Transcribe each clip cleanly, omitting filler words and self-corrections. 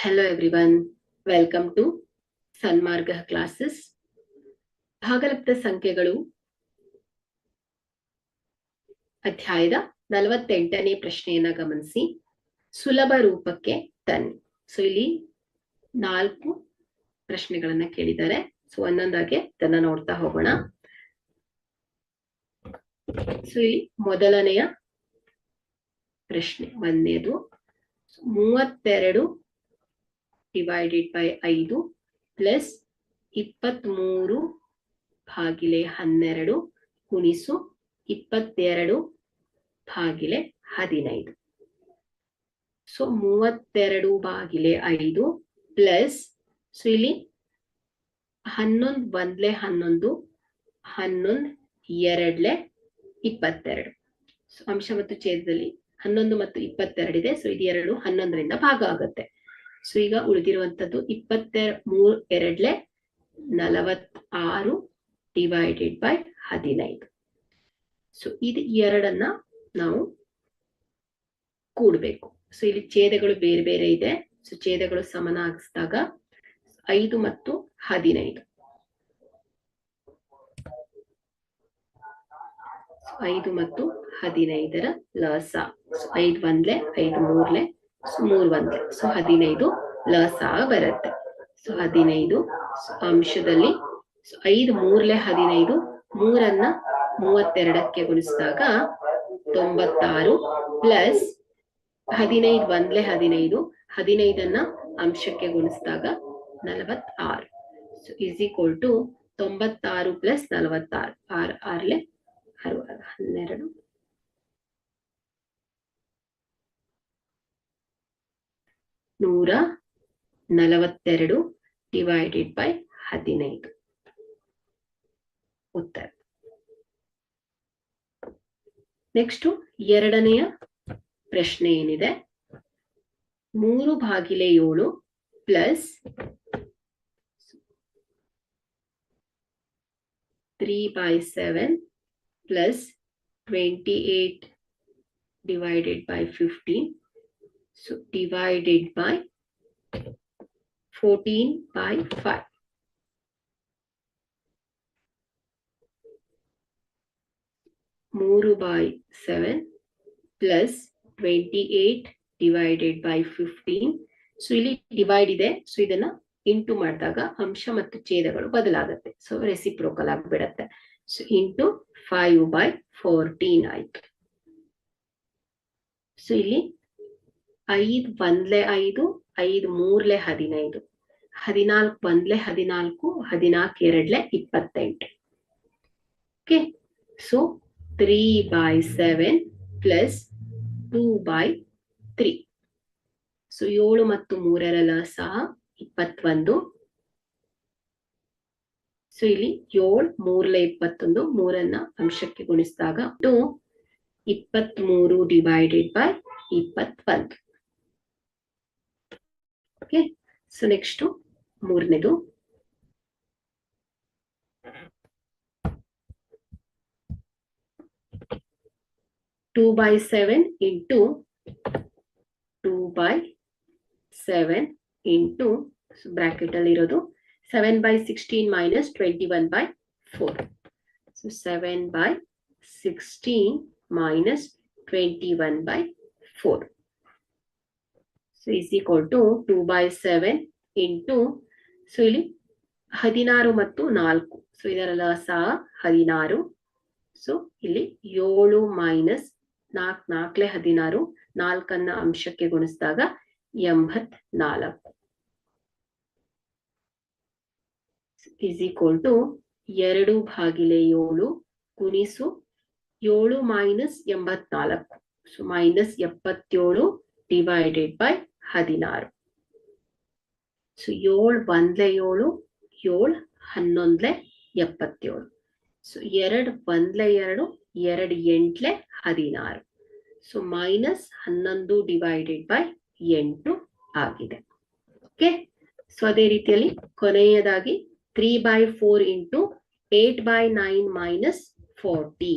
Hello everyone, welcome to Sanmarga classes. ಭಾಗಲಬ್ಧ ಸಂಖ್ಯೆಗಳು ಅಧ್ಯಾಯದ 48ನೇ ಪ್ರಶ್ನೆಯನ್ನ ಗಮನಿಸಿ. ಸುಲಭ ರೂಪಕ್ಕೆ ತನ್ನಿ. ಸೊ ಇಲ್ಲಿ 4 ಪ್ರಶ್ನೆಗಳನ್ನ ಕೇಳಿದ್ದಾರೆ. ಸೊ ಒಂದೊಂದಾಗಿ ಅದನ್ನ ನೋಡ್ತಾ ಹೋಗೋಣ. ಸೊ ಇಲ್ಲಿ ಮೊದಲನೆಯ ಪ್ರಶ್ನೆ ಒಂದನೇದು 32 ಡಿವೈಡೆಡ್ ಬೈ 5 ಪ್ಲಸ್ 23 ಭಾಗಿಲೆ 12 ಗುಣಿಸು 22 ಭಾಗಿಲೆ 15. ಸೊ 32 ಭಾಗಿಲೆ 5 ಪ್ಲಸ್ ಸೊ ಇಲ್ಲಿ 11 ಒಂದ್ಲೆ 11 11 ಎರಡ್ಲೆ 22. ಸೊ ಅಂಶ ಮತ್ತು ಛೇದದಲ್ಲಿ 11 ಮತ್ತು 22 ಇದೆ. ಸೊ ಇದು 2 11ರಿಂದ ಭಾಗ ಆಗುತ್ತೆ. ಸೊ ಈಗ ಉಳಿದಿರುವಂತದ್ದು 23 ಎರಡ್ಲೆ 46 ಡಿವೈಡೆಡ್ ಬೈ 15. ಸೊ ಇದು ಎರಡನ್ನ ನಾವು ಕೂಡಬೇಕು. ಸೊ ಇಲ್ಲಿ ಛೇದಗಳು ಬೇರೆ ಬೇರೆ ಇದೆ. ಸೊ ಛೇದಗಳು ಸಮನಾಗಿಸಿದಾಗ 5 ಮತ್ತು 15. 5 ಮತ್ತು 15ರ ಲಸ. 5 ಒಂದ್ಲೆ 5 ಮೂರ್ಲೆ 3 ಒಂದ್ಲೆ. ಸೊ 15 ಲಸ ಬರುತ್ತೆ. ಸೊ 15 ಅಂಶದಲ್ಲಿ 5 ಮೂರ್ಲೆ 15 3ಅನ್ನ 32ಕ್ಕೆ ಗುಣಿಸಿದಾಗ 96 ಪ್ಲಸ್ 15 ಒಂದ್ಲೆ 15 15ಅನ್ನ ಅಂಶಕ್ಕೆ ಗುಣಿಸಿದಾಗ 46. So is equal to 96 plus 46 6 6ಲೆ 12 142 ಡಿವೈಡೆಡ್ ಬೈ 15 ಉತ್ತರ. ನೆಕ್ಸ್ಟ್ ಎರಡನೆಯ ಪ್ರಶ್ನೆ ಏನಿದೆ, 3 ಭಾಗಿಲೆ 7 plus 3/7 plus 28 divided by 15. So divided by 14/5. Mooru by 7 plus 28 divided by 15. So ಇಲ್ಲಿ ಡಿವೈಡ್ ಇದೆ. ಸೊ ಇದನ್ನ ಇಂಟು ಮಾಡಿದಾಗ ಅಂಶ ಮತ್ತು ಛೇದಗಳು ಬದಲಾಗುತ್ತೆ. ಸೊ ರೆಸಿಪ್ರೋಕಲ್ ಆಗಿಬಿಡತ್ತೆ. ಸೊ ಇಂಟು 5/14 ಆಯ್ತು. ಸೊ ಇಲ್ಲಿ 5 ಒಂದ್ಲೆ 5 5 ಮೂರ್ಲೆ 15 14 ಒಂದ್ಲೆ 14 14 ಎರಡ್ಲೆ 28. ಓಕೆ. So 3/7 plus 2/3. ಸೊ 7 ಮತ್ತು 3ರ ಲಸ 21. ಸೊ ಇಲ್ಲಿ 7 ಮೂರ್ಲೆ 21 3ಅನ್ನ ಅಂಶಕ್ಕೆ ಗುಣಿಸಿದಾಗ 23 divided by 21. Okay. So next ಮೂರನೇದು 2/7 ಇಂಟು 2/7 ಇಂಟು ಬ್ರಾಕೆಟ್ ಅಲ್ಲಿ ಇರೋದು 7/16 minus 21/4. So 7/16 minus 21/4. So is equal to 2/7 into so ಇಲ್ಲಿ 16 ಮತ್ತು 4. ಸೊ ಇದರ ಲಸ 16. ಸೊ ಇಲ್ಲಿ 7 ಮೈನಸ್ 4 4ಲೆ 16 4ಅನ್ನ ಅಂಶಕ್ಕೆ ಗುಣಿಸಿದಾಗ 84. ಇಸ್ ಈಕ್ವಲ್ ಟು 2 ಭಾಗಿಲೆ 7 ಗುಣಿಸು 7 minus 84. So minus 77 divided by 16. So 7 ಒಂದ್ಲೆ 7 7 11ಲೆ 77. So 2 ಒಂದ್ಲೆ 2 2 ಎಂಟ್ಲೆ 16. So minus 11 divided by 8 ಆಗಿದೆ. ಓಕೆ. ಸೊ ಅದೇ ರೀತಿಯಲ್ಲಿ ಕೊನೆಯದಾಗಿ 3/4 into 8/9 minus 40.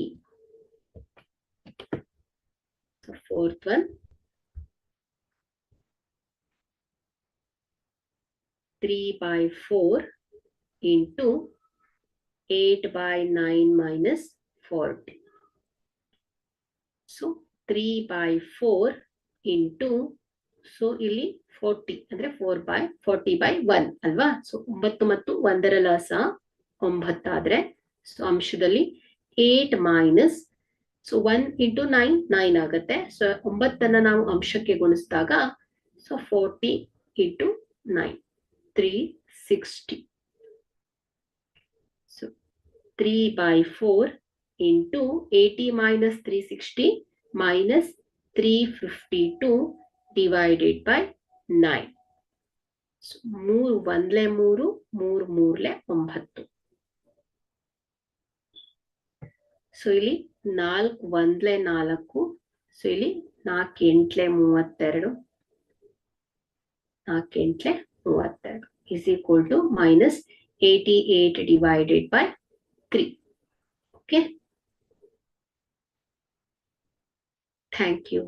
So fourth one 3/4 into 8/9 minus 40. So 3/4 into, so ಇಲ್ಲಿ 40 ಅಂದ್ರೆ 4/40/1 ಅಲ್ವಾ? ಸೊ 9 ಮತ್ತು 1ರ ಲಸ 9 ಆದ್ರೆ, ಸೊ ಅಂಶದಲ್ಲಿ 8 ಮೈನಸ್, ಸೊ 1 into 9 9 ಆಗುತ್ತೆ. ಸೊ 9 ನಾವು ಅಂಶಕ್ಕೆ ಗುಣಿಸಿದಾಗ, so 40 into 9 360. So 3/4 into 80 minus 360 minus 352 divided by 9. So 3 1 3 3 3 9. So ಇಲ್ಲಿ 4 1 4. ಸೊ ಇಲ್ಲಿ 4 8 32, 4 8 32 is equal to minus 88 divided by 3. Okay. Thank you.